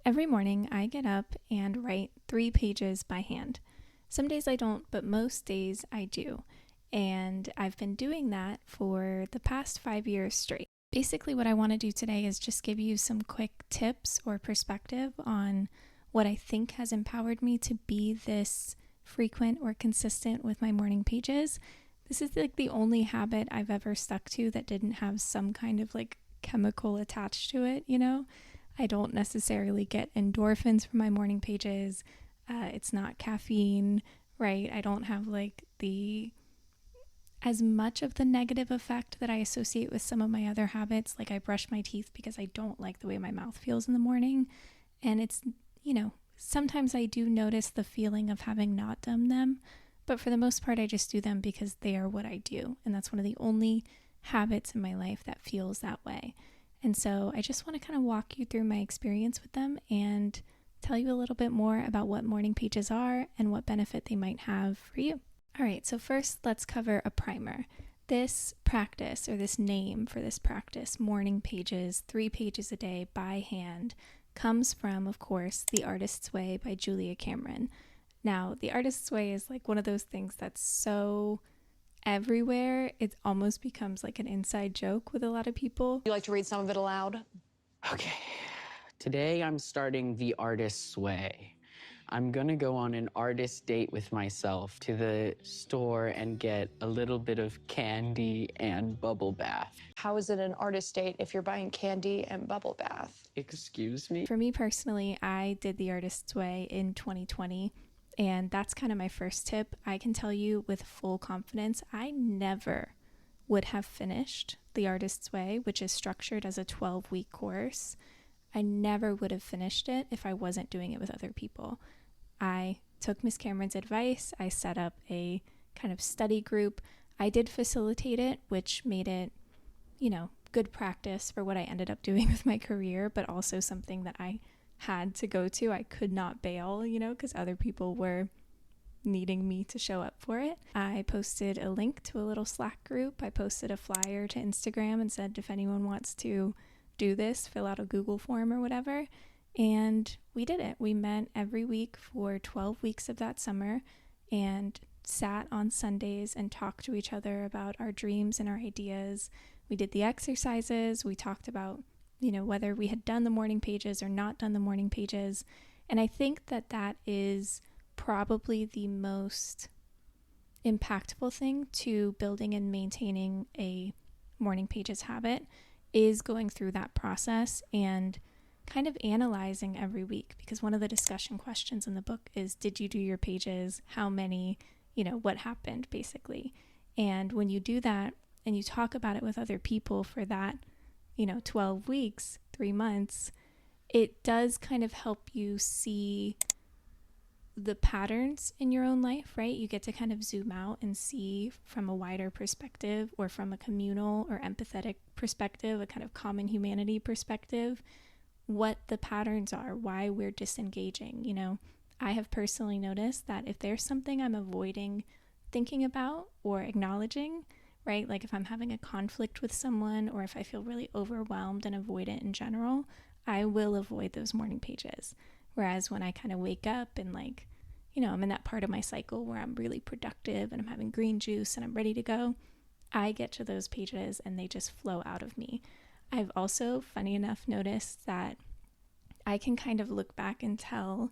Every morning I get up and write 3 pages by hand. Some days I don't, but most days I do. And I've been doing that for the past 5 years straight. Basically, what I want to do today is just give you some quick tips or perspective on what I think has empowered me to be this frequent or consistent with my morning pages. This is like the only habit I've ever stuck to that didn't have some kind of like chemical attached to it, you know? I don't necessarily get endorphins from my morning pages. It's not caffeine, right? I don't have like as much of the negative effect that I associate with some of my other habits. Like I brush my teeth because I don't like the way my mouth feels in the morning. And it's, sometimes I do notice the feeling of having not done them. But for the most part, I just do them because they are what I do. And that's one of the only habits in my life that feels that way. And so I just want to kind of walk you through my experience with them and tell you a little bit more about what morning pages are and what benefit they might have for you. All right, so first let's cover a primer. This practice, or this name for this practice, morning pages, 3 pages a day by hand, comes from, of course, The Artist's Way by Julia Cameron. Now, The Artist's Way is like one of those things that's so everywhere, it almost becomes like an inside joke with a lot of people. You like to read some of it aloud? Okay, today I'm starting The Artist's Way. I'm gonna go on an artist date with myself to the store and get a little bit of candy and bubble bath. How is it an artist date if you're buying candy and bubble bath? Excuse me? For me personally, I did The Artist's Way in 2020, and that's kind of my first tip. I can tell you with full confidence, I never would have finished The Artist's Way, which is structured as a 12-week course. I never would have finished it if I wasn't doing it with other people. I took Miss Cameron's advice. I set up a kind of study group. I did facilitate it, which made it, good practice for what I ended up doing with my career, but also something that I had to go to. I could not bail, because other people were needing me to show up for it. I posted a link to a little Slack group. I posted a flyer to Instagram and said, if anyone wants to do this, fill out a Google form or whatever. And we did it. We met every week for 12 weeks of that summer and sat on Sundays and talked to each other about our dreams and our ideas. We did the exercises. We talked about, whether we had done the morning pages or not done the morning pages. And I think that is probably the most impactful thing to building and maintaining a morning pages habit is going through that process and kind of analyzing every week, because one of the discussion questions in the book is, did you do your pages? How many? What happened basically. And when you do that and you talk about it with other people for that, 12 weeks, 3 months, it does kind of help you see the patterns in your own life, right? You get to kind of zoom out and see from a wider perspective, or from a communal or empathetic perspective, a kind of common humanity perspective, what the patterns are, why we're disengaging. I have personally noticed that if there's something I'm avoiding thinking about or acknowledging, right? Like if I'm having a conflict with someone, or if I feel really overwhelmed and avoidant in general, I will avoid those morning pages. Whereas when I kind of wake up and I'm in that part of my cycle where I'm really productive and I'm having green juice and I'm ready to go, I get to those pages and they just flow out of me. I've also, funny enough, noticed that I can kind of look back and tell,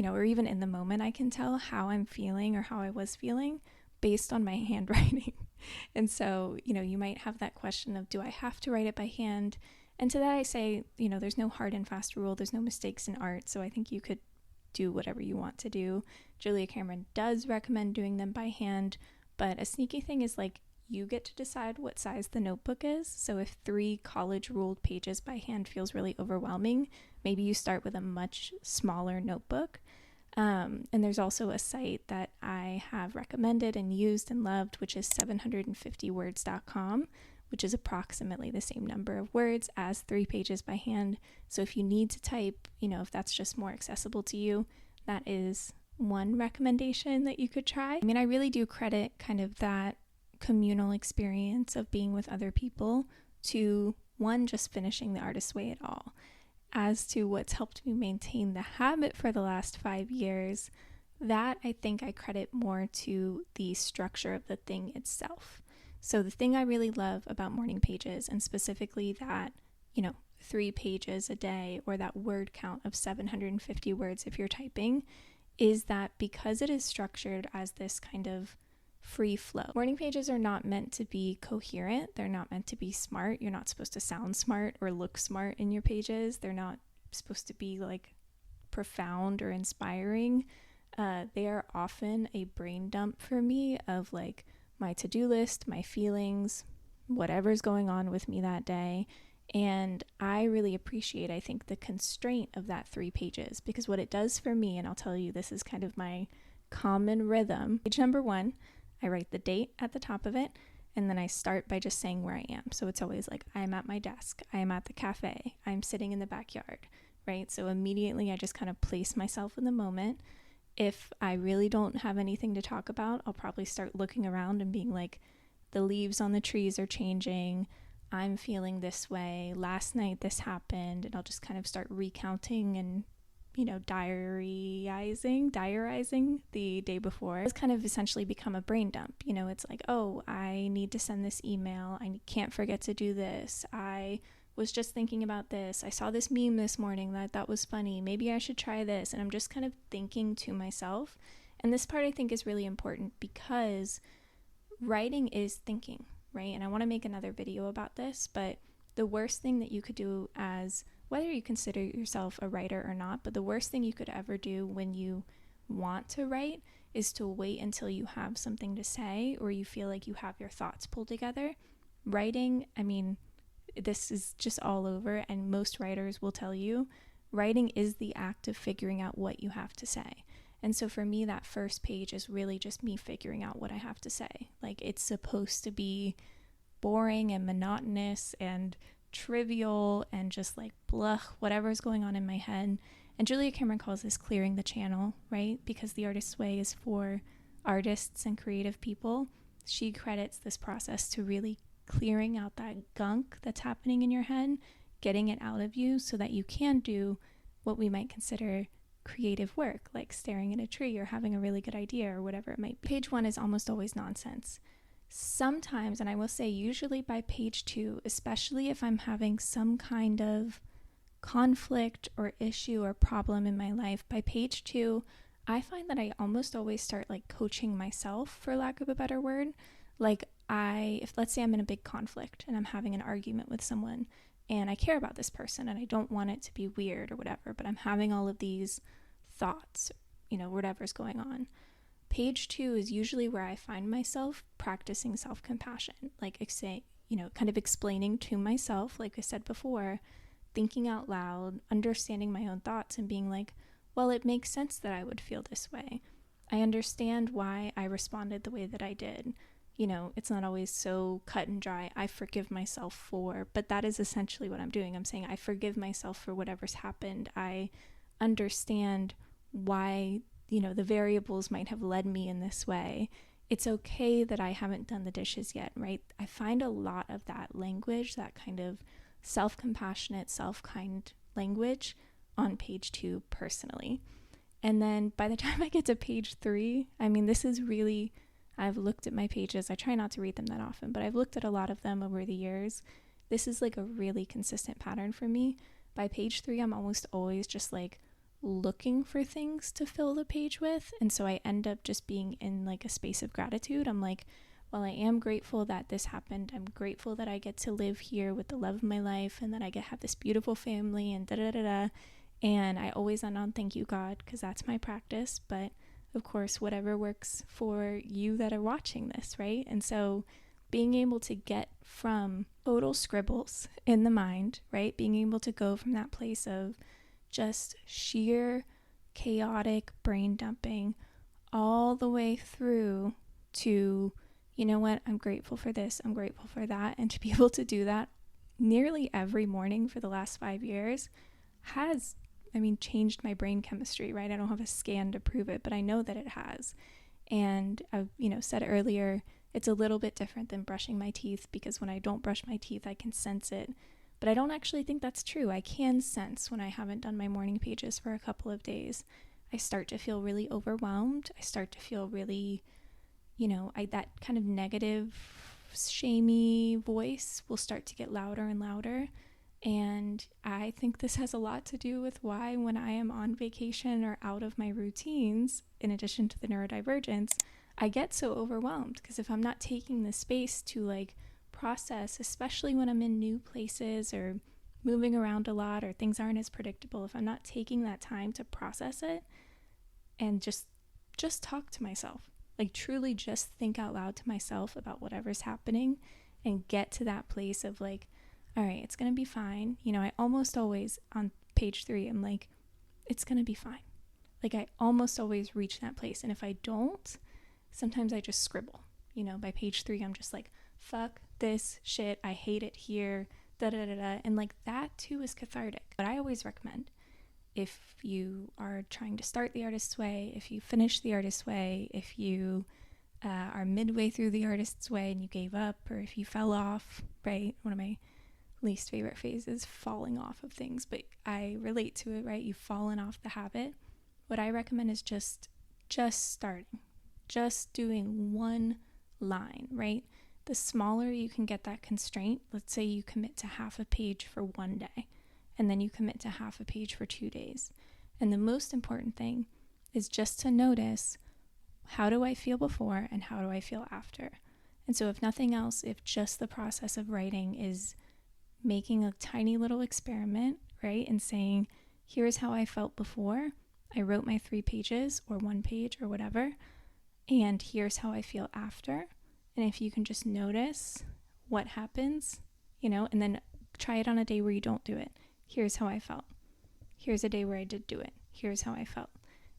or even in the moment, I can tell how I'm feeling or how I was feeling based on my handwriting. And so, you might have that question of, do I have to write it by hand? And to that I say, there's no hard and fast rule. There's no mistakes in art. So I think you could do whatever you want to do. Julia Cameron does recommend doing them by hand, but a sneaky thing is you get to decide what size the notebook is. So if 3 college ruled pages by hand feels really overwhelming, maybe you start with a much smaller notebook. And there's also a site that I have recommended and used and loved, which is 750words.com, which is approximately the same number of words as 3 pages by hand. So if you need to type, if that's just more accessible to you, that is one recommendation that you could try. I mean, I really do credit kind of that communal experience of being with other people to, one, just finishing The Artist's Way at all. as to what's helped me maintain the habit for the last 5 years, that I think I credit more to the structure of the thing itself. So the thing I really love about morning pages, and specifically that, 3 pages a day, or that word count of 750 words if you're typing, is that because it is structured as this kind of free flow. Morning pages are not meant to be coherent. They're not meant to be smart. You're not supposed to sound smart or look smart in your pages. They're not supposed to be like profound or inspiring. They are often a brain dump for me of like my to-do list, my feelings, whatever's going on with me that day. And I really appreciate, I think, the constraint of that 3 pages, because what it does for me, and I'll tell you, this is kind of my common rhythm. Page number 1, I write the date at the top of it, and then I start by just saying where I am. So it's always like, I'm at my desk, I am at the cafe, I'm sitting in the backyard, right? So immediately I just kind of place myself in the moment. If I really don't have anything to talk about, I'll probably start looking around and being like, the leaves on the trees are changing, I'm feeling this way, last night this happened, and I'll just kind of start recounting and, diarizing the day before. It's kind of essentially become a brain dump. It's like, oh, I need to send this email, I can't forget to do this, I was just thinking about this, I saw this meme this morning that was funny, maybe I should try this. And I'm just kind of thinking to myself. And this part I think is really important, because writing is thinking, right? And I want to make another video about this, but the worst thing that you could do, as whether you consider yourself a writer or not, but the worst thing you could ever do when you want to write is to wait until you have something to say, or you feel like you have your thoughts pulled together. Writing, this is just all over, and most writers will tell you, writing is the act of figuring out what you have to say. And so for me, that first page is really just me figuring out what I have to say. Like, it's supposed to be boring and monotonous and trivial and just like blah, whatever's going on in my head. And Julia Cameron calls this clearing the channel, right? Because the Artist's Way is for artists and creative people. She credits this process to really clearing out that gunk that's happening in your head, getting it out of you so that you can do what we might consider creative work, like staring at a tree or having a really good idea or whatever it might be. Page 1 is almost always nonsense. Sometimes, and I will say usually by page 2, especially if I'm having some kind of conflict or issue or problem in my life, by page 2, I find that I almost always start like coaching myself, for lack of a better word. Like, if let's say I'm in a big conflict and I'm having an argument with someone, and I care about this person and I don't want it to be weird or whatever, but I'm having all of these thoughts, whatever's going on. Page 2 is usually where I find myself practicing self-compassion, like kind of explaining to myself, like I said before, thinking out loud, understanding my own thoughts and being like, well, it makes sense that I would feel this way. I understand why I responded the way that I did. It's not always so cut and dry, I forgive myself for, but that is essentially what I'm doing. I'm saying I forgive myself for whatever's happened. I understand why, the variables might have led me in this way. It's okay that I haven't done the dishes yet, right? I find a lot of that language, that kind of self-compassionate, self-kind language on page 2 personally. And then by the time I get to page 3, this is really, I've looked at my pages. I try not to read them that often, but I've looked at a lot of them over the years. This is like a really consistent pattern for me. By page 3, I'm almost always just like looking for things to fill the page with. And so I end up just being in like a space of gratitude. I'm like, well, I am grateful that this happened. I'm grateful that I get to live here with the love of my life and that I get to have this beautiful family and da-da-da-da. And I always end on thank you, God, because that's my practice. But of course, whatever works for you that are watching this, right? And so being able to get from total scribbles in the mind, right? Being able to go from that place of just sheer chaotic brain dumping all the way through to, you know what, I'm grateful for this, I'm grateful for that. And to be able to do that nearly every morning for the last 5 years has, changed my brain chemistry, right? I don't have a scan to prove it, but I know that it has. And I've, said earlier, it's a little bit different than brushing my teeth, because when I don't brush my teeth, I can sense it. But I don't actually think that's true. I can sense when I haven't done my morning pages for a couple of days, I start to feel really overwhelmed. I start to feel really, that kind of negative, shamey voice will start to get louder and louder. And I think this has a lot to do with why when I am on vacation or out of my routines, in addition to the neurodivergence, I get so overwhelmed, because if I'm not taking the space to like process, especially when I'm in new places or moving around a lot or things aren't as predictable, if I'm not taking that time to process it and just talk to myself, like truly just think out loud to myself about whatever's happening and get to that place of like, all right, it's going to be fine. I almost always on page 3, I'm like, it's going to be fine. Like I almost always reach that place. And if I don't, sometimes I just scribble. By page 3, I'm just like, fuck this shit. I hate it here. Da da da da. And like that too is cathartic. But I always recommend, if you are trying to start the Artist's Way, if you finish the Artist's Way, if you are midway through the Artist's Way and you gave up, or if you fell off, right? One of my least favorite phases, falling off of things, but I relate to it, right? You've fallen off the habit. What I recommend is just starting, just doing one line, right? The smaller you can get that constraint, let's say you commit to half a page for one day, and then you commit to half a page for 2 days. And the most important thing is just to notice, how do I feel before and how do I feel after? And so if nothing else, if just the process of writing is making a tiny little experiment, right? And saying, here's how I felt before I wrote my 3 pages or 1 page or whatever, and here's how I feel after. And if you can just notice what happens, and then try it on a day where you don't do it. Here's how I felt. Here's a day where I did do it. Here's how I felt.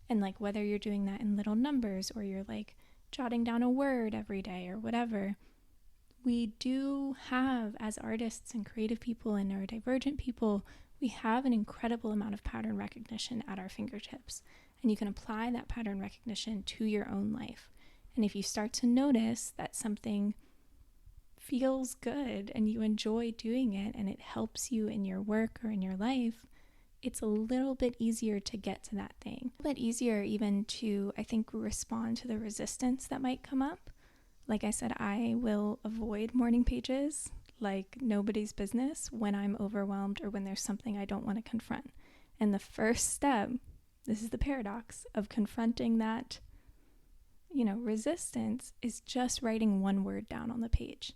And like whether you're doing that in little numbers or you're like jotting down a word every day or whatever, we do have, as artists and creative people and neurodivergent people, we have an incredible amount of pattern recognition at our fingertips. And you can apply that pattern recognition to your own life. And if you start to notice that something feels good and you enjoy doing it and it helps you in your work or in your life, it's a little bit easier to get to that thing. A bit easier even to, I think, respond to the resistance that might come up. Like I said, I will avoid morning pages like nobody's business when I'm overwhelmed or when there's something I don't want to confront. And the first step, this is the paradox of confronting that, resistance, is just writing one word down on the page.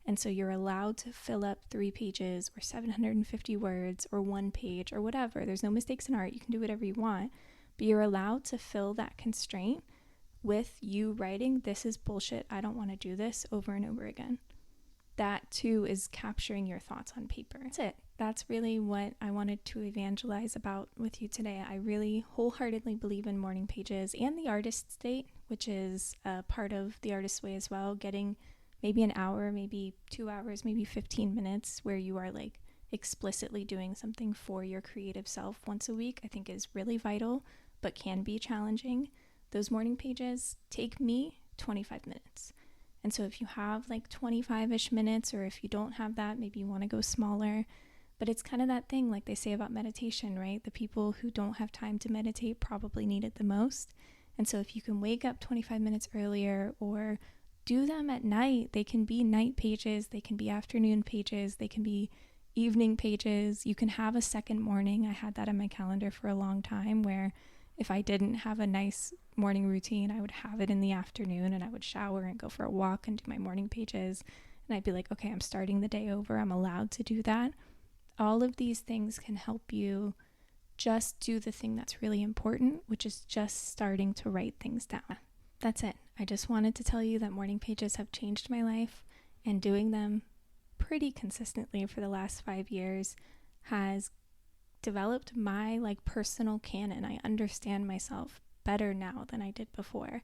And so you're allowed to fill up 3 pages or 750 words or 1 page or whatever. There's no mistakes in art. You can do whatever you want, but you're allowed to fill that constraint with you writing, this is bullshit, I don't want to do this, over and over again. That too is capturing your thoughts on paper. That's it. That's really what I wanted to evangelize about with you today. I really wholeheartedly believe in morning pages and the Artist's Date, which is a part of the Artist's Way as well. Getting maybe an hour, maybe 2 hours, maybe 15 minutes where you are like explicitly doing something for your creative self once a week, I think is really vital, but can be challenging. Those morning pages take me 25 minutes. And so if you have like 25-ish minutes, or if you don't have that, maybe you want to go smaller. But it's kind of that thing like they say about meditation, right? The people who don't have time to meditate probably need it the most. And so if you can wake up 25 minutes earlier or do them at night, they can be night pages, they can be afternoon pages, they can be evening pages. You can have a second morning. I had that on my calendar for a long time where if I didn't have a nice morning routine, I would have it in the afternoon and I would shower and go for a walk and do my morning pages. And I'd be like, okay, I'm starting the day over. I'm allowed to do that. All of these things can help you just do the thing that's really important, which is just starting to write things down. That's it. I just wanted to tell you that morning pages have changed my life, and doing them pretty consistently for the last 5 years has developed my personal canon. I understand myself better now than I did before.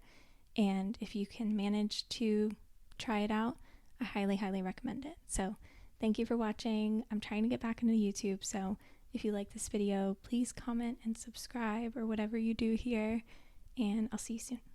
And if you can manage to try it out, I highly, highly recommend it. So thank you for watching. I'm trying to get back into YouTube. So if you like this video, please comment and subscribe or whatever you do here. And I'll see you soon.